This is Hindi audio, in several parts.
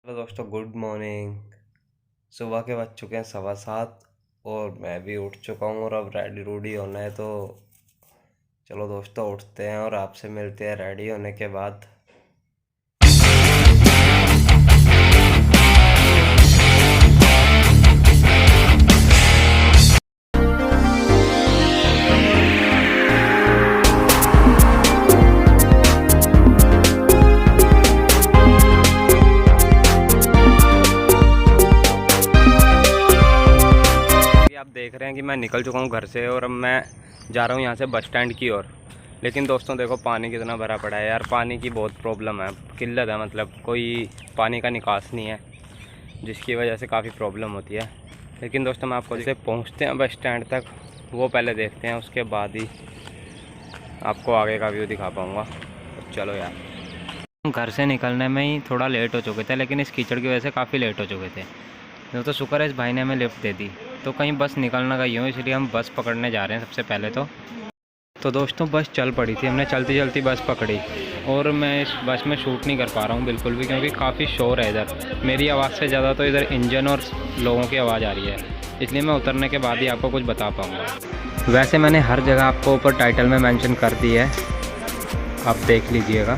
हेलो दोस्तों, गुड मॉर्निंग। सुबह के बज चुके हैं 7:15 और मैं भी उठ चुका हूँ और अब रेडी रूडी होना है। तो चलो दोस्तों, उठते हैं और आपसे मिलते हैं रेडी होने के बाद। आप देख रहे हैं कि मैं निकल चुका हूँ घर से और अब मैं जा रहा हूँ यहाँ से बस स्टैंड की ओर। लेकिन दोस्तों देखो, पानी कितना भरा पड़ा है यार। पानी की बहुत प्रॉब्लम है, किल्लत है, मतलब कोई पानी का निकास नहीं है, जिसकी वजह से काफ़ी प्रॉब्लम होती है। लेकिन दोस्तों मैं आपको जैसे पहुँचते हैं बस स्टैंड तक, वो पहले देखते हैं, उसके बाद ही आपको आगे का व्यू दिखा पाऊँगा। तो चलो यार। घर से निकलने में ही थोड़ा लेट हो चुके थे, लेकिन इस कीचड़ की वजह से काफ़ी लेट हो चुके थे। तो शुक्र है इस भाई ने हमें लिफ्ट दे दी। तो कहीं बस निकलना का यूँ, इसलिए हम बस पकड़ने जा रहे हैं सबसे पहले। तो दोस्तों बस चल पड़ी थी, हमने चलती चलती बस पकड़ी और मैं इस बस में शूट नहीं कर पा रहा हूँ बिल्कुल भी, क्योंकि काफ़ी शोर है इधर। मेरी आवाज़ से ज़्यादा तो इधर इंजन और लोगों की आवाज़ आ रही है, इसलिए मैं उतरने के बाद ही आपको कुछ बता पाऊँगा। वैसे मैंने हर जगह आपको ऊपर टाइटल में मेंशन कर दी है, आप देख लीजिएगा।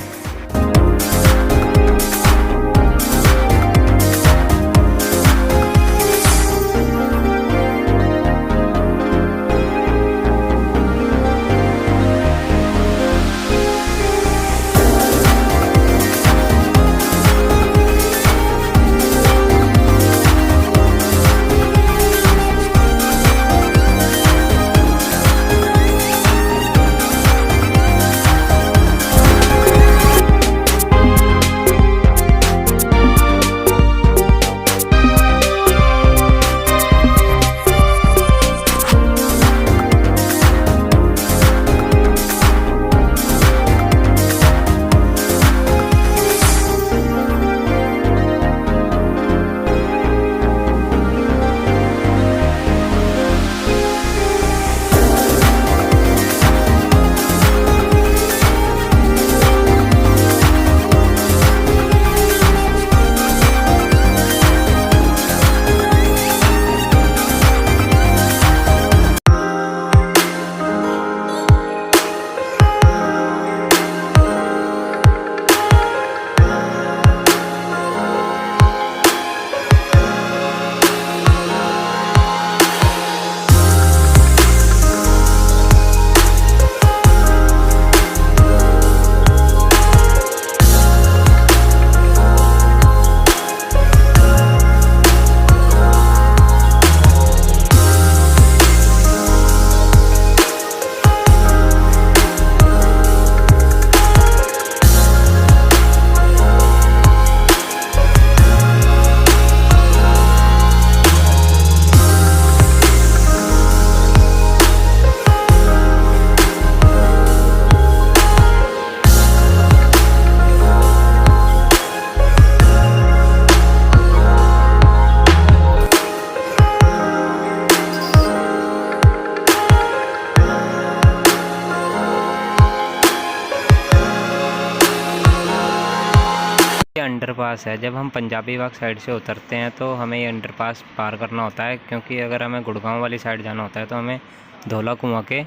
अंडरपास है। जब हम पंजाबी बाग साइड से उतरते हैं तो हमें ये अंडरपास पार करना होता है, क्योंकि अगर हमें गुड़गांव वाली साइड जाना होता है तो हमें धौला कुआं के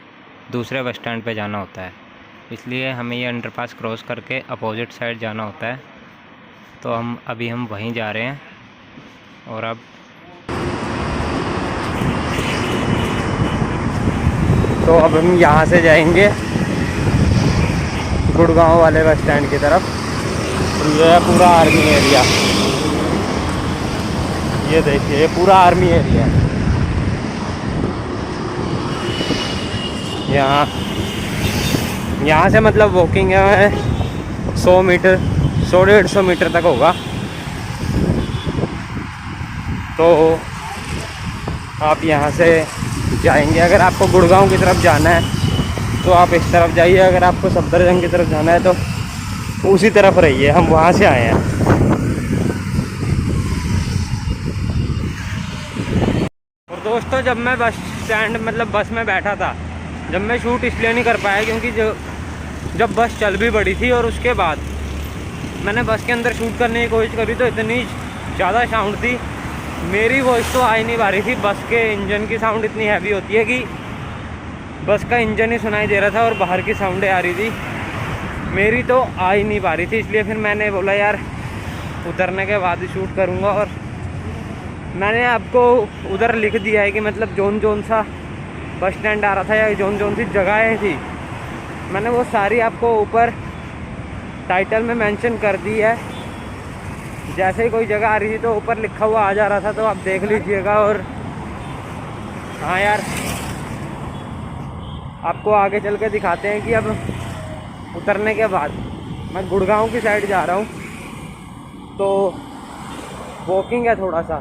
दूसरे बस स्टैंड पे जाना होता है। इसलिए हमें ये अंडरपास क्रॉस करके अपोजिट साइड जाना होता है। तो हम वहीं जा रहे हैं। और अब हम यहाँ से जाएंगे गुड़गांव वाले बस स्टैंड की तरफ। ये है पूरा आर्मी एरिया, ये देखिए, ये पूरा आर्मी एरिया है। यहाँ से मतलब वॉकिंग है 100 मीटर, 100-150 मीटर तक होगा। तो आप यहाँ से जाएंगे। अगर आपको गुड़गांव की तरफ जाना है तो आप इस तरफ जाइए, अगर आपको सफदरजंग की तरफ जाना है तो उसी तरफ रहिए। हम वहाँ से आए हैं। और दोस्तों जब मैं बस स्टैंड मतलब बस में बैठा था, जब मैं शूट इसलिए नहीं कर पाया क्योंकि जब बस चल भी पड़ी थी और उसके बाद मैंने बस के अंदर शूट करने की कोशिश करी तो इतनी ज़्यादा साउंड थी। मेरी वॉइस तो आ ही नहीं पा रही थी, बस के इंजन की साउंड इतनी हैवी होती है कि बस का इंजन ही सुनाई दे रहा था और बाहर की साउंडें आ रही थी, मेरी तो आ ही नहीं पा रही थी। इसलिए फिर मैंने बोला यार उतरने के बाद ही शूट करूँगा। और मैंने आपको उधर लिख दिया है कि मतलब जोन सा बस स्टैंड आ रहा था या जोन सी जगहें थी, मैंने वो सारी आपको ऊपर टाइटल में मेंशन कर दी है। जैसे ही कोई जगह आ रही थी तो ऊपर लिखा हुआ आ जा रहा था, तो आप देख लीजिएगा। और हाँ यार, आपको आगे चल के दिखाते हैं कि अब उतरने के बाद मैं गुड़गांव की साइड जा रहा हूँ, तो वॉकिंग है थोड़ा सा।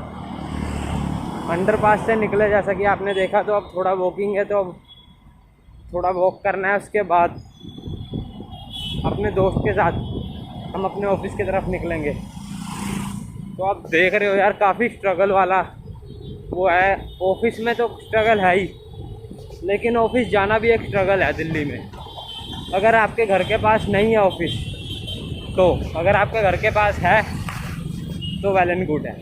अंडरपास से निकले जैसा कि आपने देखा, तो अब थोड़ा वॉकिंग है, तो अब थोड़ा वॉक करना है। उसके बाद अपने दोस्त के साथ हम अपने ऑफिस की तरफ निकलेंगे। तो आप देख रहे हो यार, काफ़ी स्ट्रगल वाला वो है। ऑफिस में तो स्ट्रगल है ही, लेकिन ऑफिस जाना भी एक स्ट्रगल है दिल्ली में। अगर आपके घर के पास नहीं है ऑफिस, तो अगर आपके घर के पास है तो वेल एंड गुड है।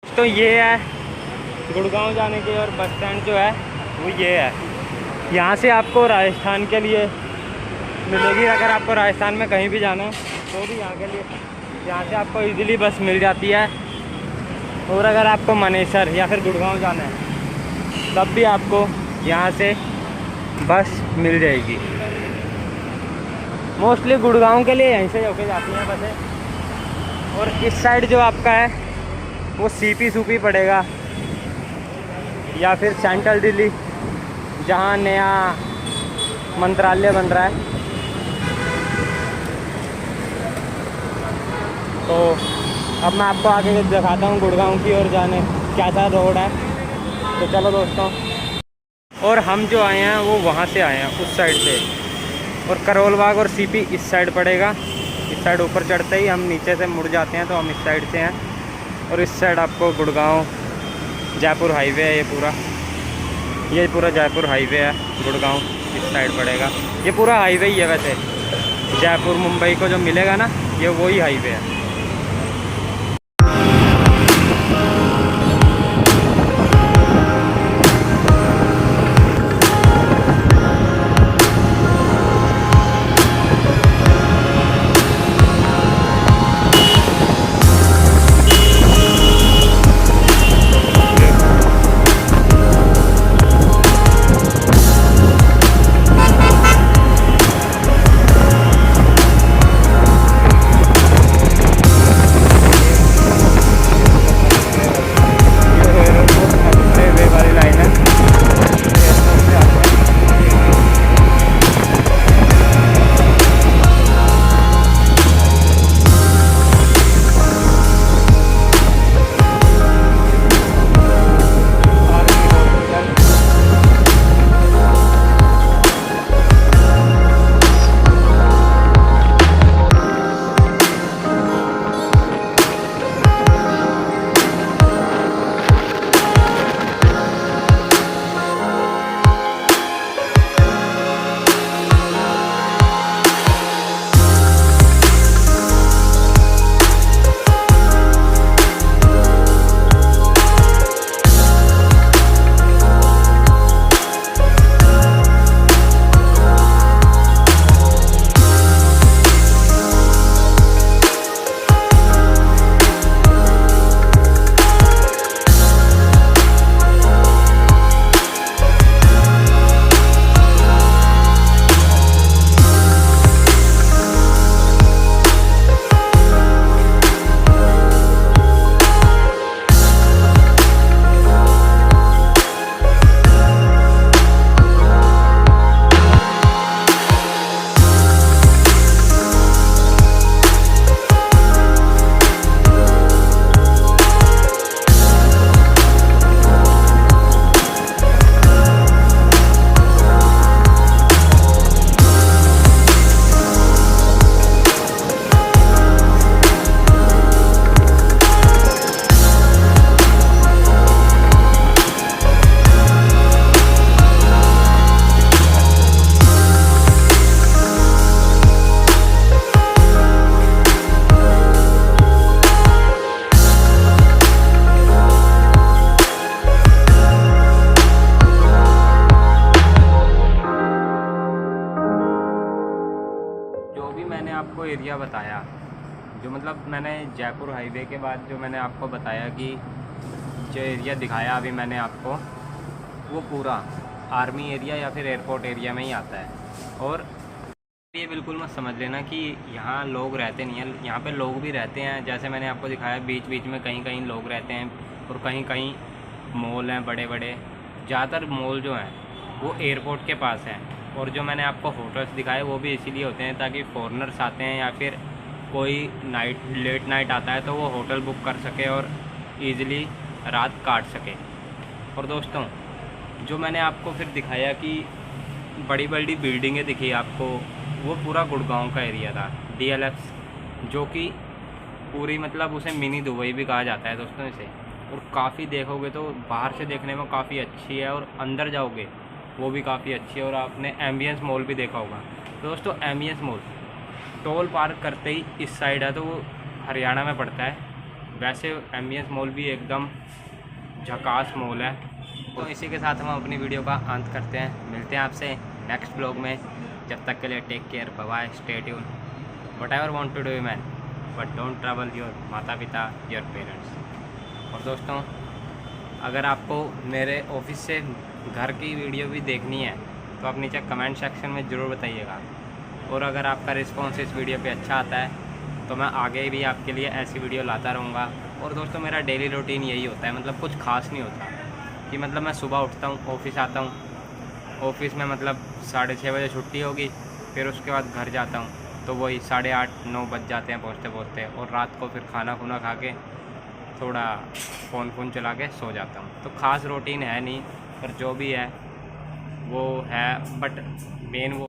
तो ये है गुड़गांव जाने की, और बस स्टैंड जो है वो ये है। यहाँ से आपको राजस्थान के लिए मिलेगी। अगर आपको राजस्थान में कहीं भी जाना है तो भी यहाँ के लिए, यहाँ से आपको इजीली बस मिल जाती है। और अगर आपको मनेसर या फिर गुड़गांव जाना है तब भी आपको यहाँ से बस मिल जाएगी। मोस्टली गुड़गांव के लिए यहीं से होके जाती हैं बसें। और इस साइड जो आपका है वो सीपी सूपी पड़ेगा, या फिर सेंट्रल दिल्ली जहाँ नया मंत्रालय बन रहा है। तो अब मैं आपको आगे दिखाता हूँ गुड़गांव की ओर जाने कैसा रोड है। तो चलो दोस्तों, और हम जो आए हैं वो वहाँ से आए हैं, उस साइड से। और करोल बाग और सीपी इस साइड पड़ेगा। इस साइड ऊपर चढ़ते ही हम नीचे से मुड़ जाते हैं, तो हम इस साइड से हैं। और इस साइड आपको गुड़गांव जयपुर हाईवे है। ये पूरा जयपुर हाईवे है, गुड़गांव इस साइड पड़ेगा। ये पूरा हाईवे ही है वैसे, जयपुर मुंबई को जो मिलेगा ना, ये वही हाईवे है। जो भी मैंने आपको एरिया बताया, जो मतलब मैंने जयपुर हाईवे के बाद जो मैंने आपको बताया कि जो एरिया दिखाया अभी मैंने आपको, वो पूरा आर्मी एरिया या फिर एयरपोर्ट एरिया में ही आता है। और ये बिल्कुल मत समझ लेना कि यहाँ लोग रहते नहीं हैं, यहाँ पे लोग भी रहते हैं। जैसे मैंने आपको दिखाया बीच बीच में कहीं कहीं लोग रहते हैं और कहीं कहीं मॉल हैं बड़े बड़े। ज़्यादातर मॉल जो हैं वो एयरपोर्ट के पास हैं, और जो मैंने आपको होटल्स दिखाए वो भी इसीलिए होते हैं ताकि फॉरेनर्स आते हैं या फिर कोई लेट नाइट आता है तो वो होटल बुक कर सके और ईज़िली रात काट सके। और दोस्तों, जो मैंने आपको फिर दिखाया कि बड़ी बड़ी बिल्डिंगें दिखी आपको, वो पूरा गुड़गांव का एरिया था, DLF, जो कि पूरी मतलब उसे मिनी दुबई भी कहा जाता है दोस्तों इसे। और काफ़ी देखोगे तो बाहर से देखने में काफ़ी अच्छी है, और अंदर जाओगे वो भी काफ़ी अच्छी है। और आपने एम्बियंस मॉल भी देखा होगा दोस्तों। एम्बियंस मॉल टोल पार करते ही इस साइड है, तो वो हरियाणा में पड़ता है। वैसे एम्बियंस मॉल भी एकदम झकास मॉल है। तो इसी के साथ हम अपनी वीडियो का अंत करते हैं। मिलते हैं आपसे नेक्स्ट ब्लॉग में। जब तक के लिए take care, bye bye, stay tune. Whatever want to do man, but don't trouble your माता पिता, योर पेरेंट्स। और दोस्तों, अगर आपको मेरे ऑफिस से घर की वीडियो भी देखनी है तो आप नीचे कमेंट सेक्शन में ज़रूर बताइएगा। और अगर आपका रिस्पॉन्स इस वीडियो पे अच्छा आता है तो मैं आगे भी आपके लिए ऐसी वीडियो लाता रहूँगा। और दोस्तों, मेरा डेली रूटीन यही होता है, मतलब कुछ खास नहीं होता कि मतलब मैं सुबह उठता हूँ, ऑफिस आता हूँ, ऑफिस में मतलब 6:30 बजे छुट्टी होगी, फिर उसके बाद घर जाता हूँ तो वही 8:30-9 बज जाते हैं पहुँचते पहुँचते। और रात को फिर खाना खुना खा के थोड़ा फ़ोन चला के सो जाता हूँ। तो ख़ास रूटीन है नहीं, पर जो भी है वो है, बट मेन वो